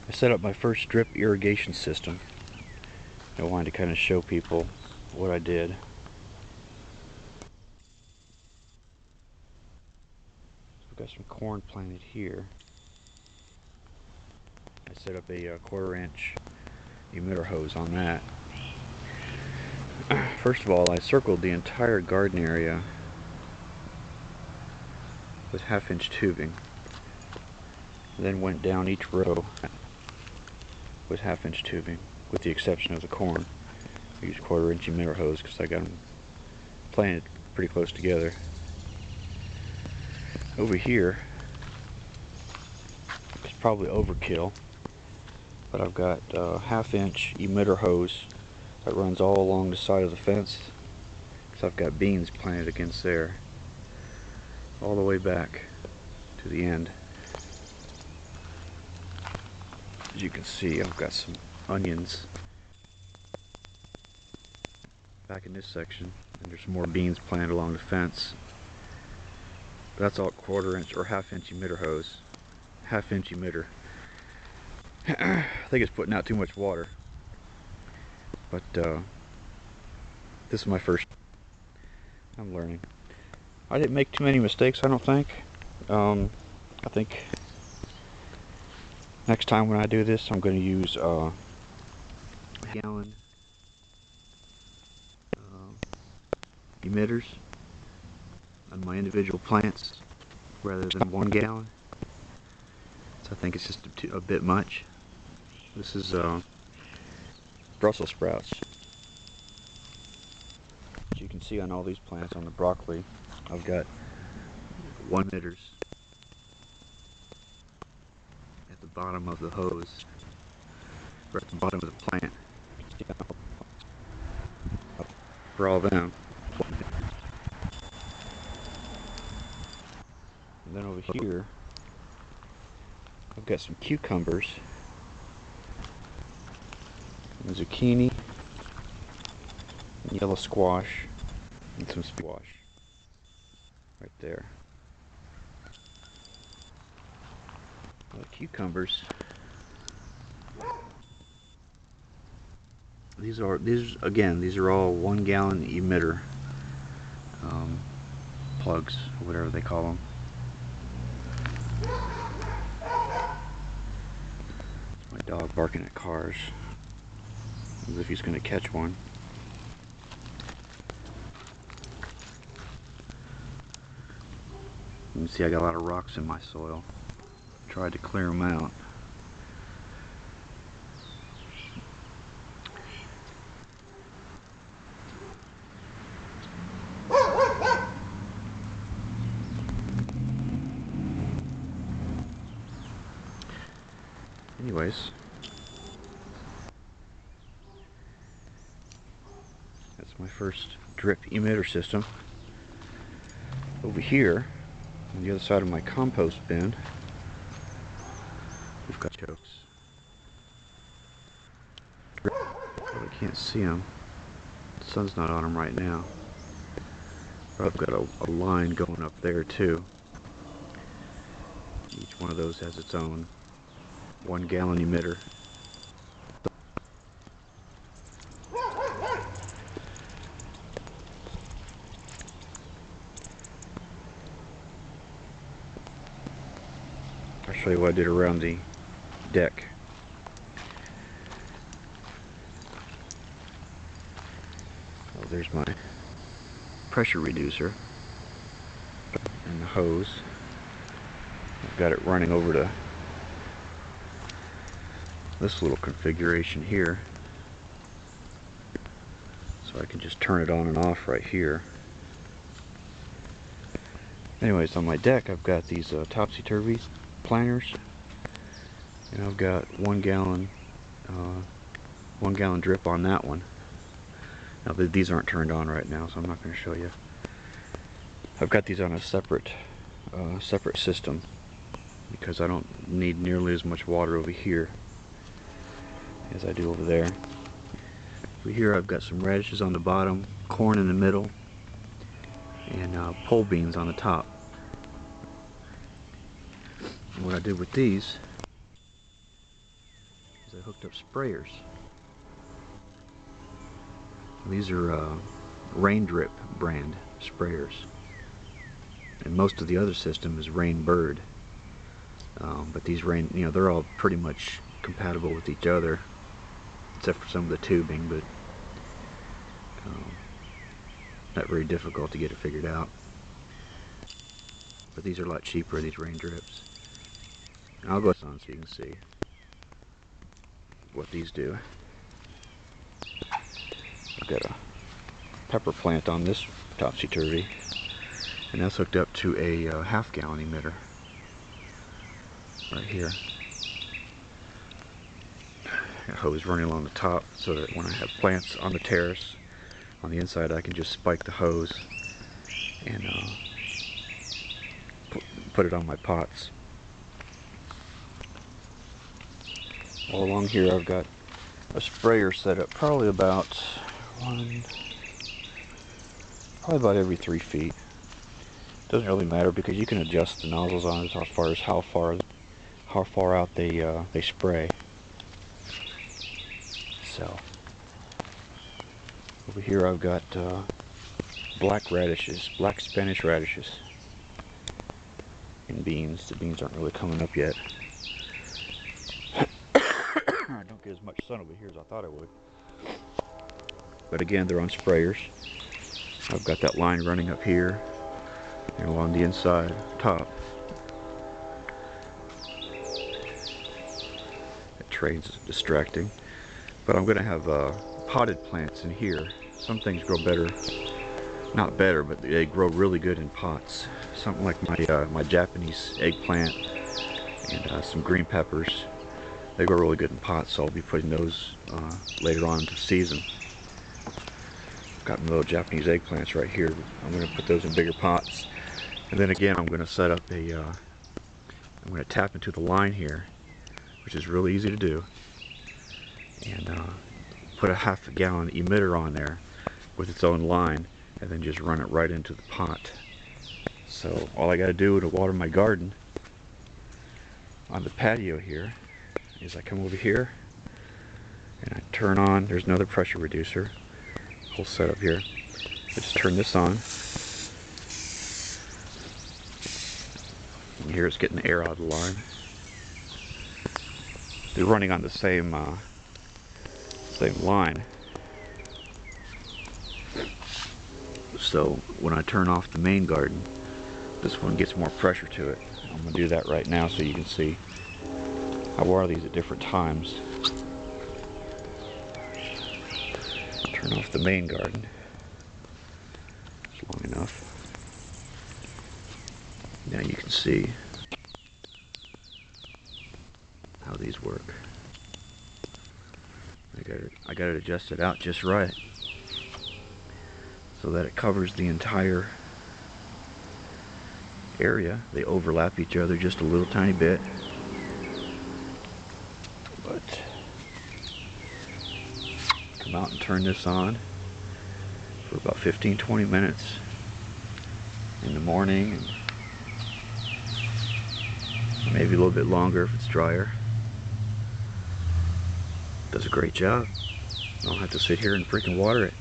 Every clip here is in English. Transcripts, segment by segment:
I set up my first drip irrigation system. I wanted to kind of show people what I did. I've got some corn planted here. I set up a 1/4 inch emitter hose on that. First of all, I circled the entire garden area with 1/2 inch tubing. Then went down each row with 1/2 inch tubing, with the exception of the corn. I used 1/4 inch emitter hose because I got them planted pretty close together. Over here, it's probably overkill, but I've got a 1/2 inch emitter hose that runs all along the side of the fence. So I've got beans planted against there, all the way back to the end. As you can see, I've got some onions back in this section, and there's more beans planted along the fence. That's all 1/4 inch or 1/2 inch emitter hose. 1/2 inch emitter. I think it's putting out too much water. But this is my first. I'm learning. I didn't make too many mistakes, I don't think. I think next time when I do this, I'm going to use a gallon emitters on my individual plants rather than 1 gallon. So I think it's just a bit much. This is Brussels sprouts. As you can see on all these plants, on the broccoli, I've got 1 emitters at the bottom of the hose, or at the bottom of the plant. For all of them. And then over here, I've got some cucumbers, and zucchini, and yellow squash, and some squash right there. The cucumbers, these are all 1 gallon emitter plugs, or whatever they call them. My dog barking at cars as if he's going to catch one. You can see I got a lot of rocks in my soil. Tried to clear them out. Anyways, that's my first drip emitter system. Over here, on the other side of my compost bin, we've got chokes. Probably can't see them. The sun's not on them right now. But I've got a line going up there too. Each one of those has its own 1 gallon emitter. I'll show you what I did around the deck. Oh, there's my pressure reducer and the hose. I've got it running over to this little configuration here, so I can just turn it on and off right here. Anyways, on my deck I've got these topsy-turvy planters, and I've got 1 gallon drip on that one. Now these aren't turned on right now, so I'm not going to show you. I've got these on a separate system because I don't need nearly as much water over here as I do over there. Over here I've got some radishes on the bottom, corn in the middle, and pole beans on the top. And what I did with these is I hooked up sprayers. These are Rain Drip brand sprayers, and most of the other system is Rain Bird. But these they're all pretty much compatible with each other, except for some of the tubing, but not very difficult to get it figured out. But these are a lot cheaper, these Rain Drips. And I'll go on so you can see what these do. I've got a pepper plant on this topsy-turvy, and that's hooked up to a half-gallon emitter right here. Got a hose running along the top so that when I have plants on the terrace on the inside, I can just spike the hose and put it on my pots. All along here I've got a sprayer set up probably about every 3 feet. Doesn't really matter because you can adjust the nozzles on it as far as how far out they spray. So over here I've got black Spanish radishes, and beans. The beans aren't really coming up yet. I don't get as much sun over here as I thought I would. But again, they're on sprayers. I've got that line running up here and along the inside top. That train's distracting. But I'm going to have potted plants in here. Some things grow better, not better, but they grow really good in pots. Something like my Japanese eggplant and some green peppers. They grow really good in pots, so I'll be putting those later on into the season. I've got my little Japanese eggplants right here. I'm going to put those in bigger pots. And then again, I'm going to set up I'm going to tap into the line here, which is really easy to do, and put a half-gallon emitter on there with its own line, and then just run it right into the pot. So all I got to do to water my garden on the patio here is I come over here and I turn on, there's another pressure reducer, whole setup here. I just turn this on, and here it's getting the air out of the line. They're running on the same line. So when I turn off the main garden, this one gets more pressure to it. I'm going to do that right now so you can see I water these at different times. Turn off the main garden. It's long enough. Now you can see how these work. I got it adjusted out just right so that it covers the entire area. They overlap each other just a little tiny bit, but come out and turn this on for about 15-20 minutes in the morning, and maybe a little bit longer if it's drier. Does a great job. I don't have to sit here and freaking water it.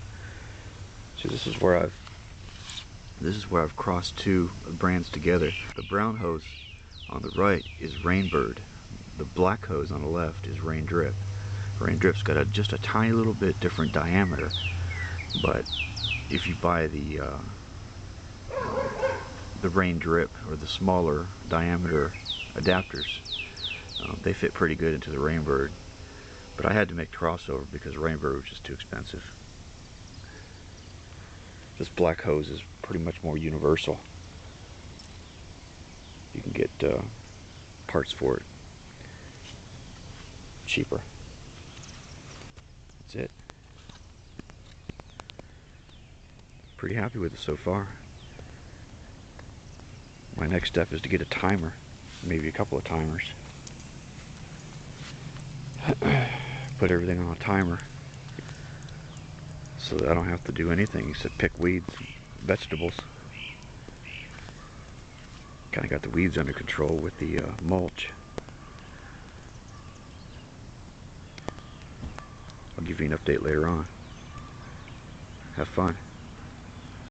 So this is where I've crossed two brands together. The brown hose on the right is Rain Bird. The black hose on the left is Rain Drip. Rain Drip's got just a tiny little bit different diameter, but if you buy the Rain Drip or the smaller diameter adapters, they fit pretty good into the Rain Bird. But I had to make the crossover because Rain Bird was just too expensive. This black hose is pretty much more universal. You can get parts for it cheaper. That's it. Pretty happy with it so far. My next step is to get a timer, maybe a couple of timers. Put everything on a timer so that I don't have to do anything except pick weeds, vegetables. Kind of got the weeds under control with the mulch. give you an update later on. Have fun.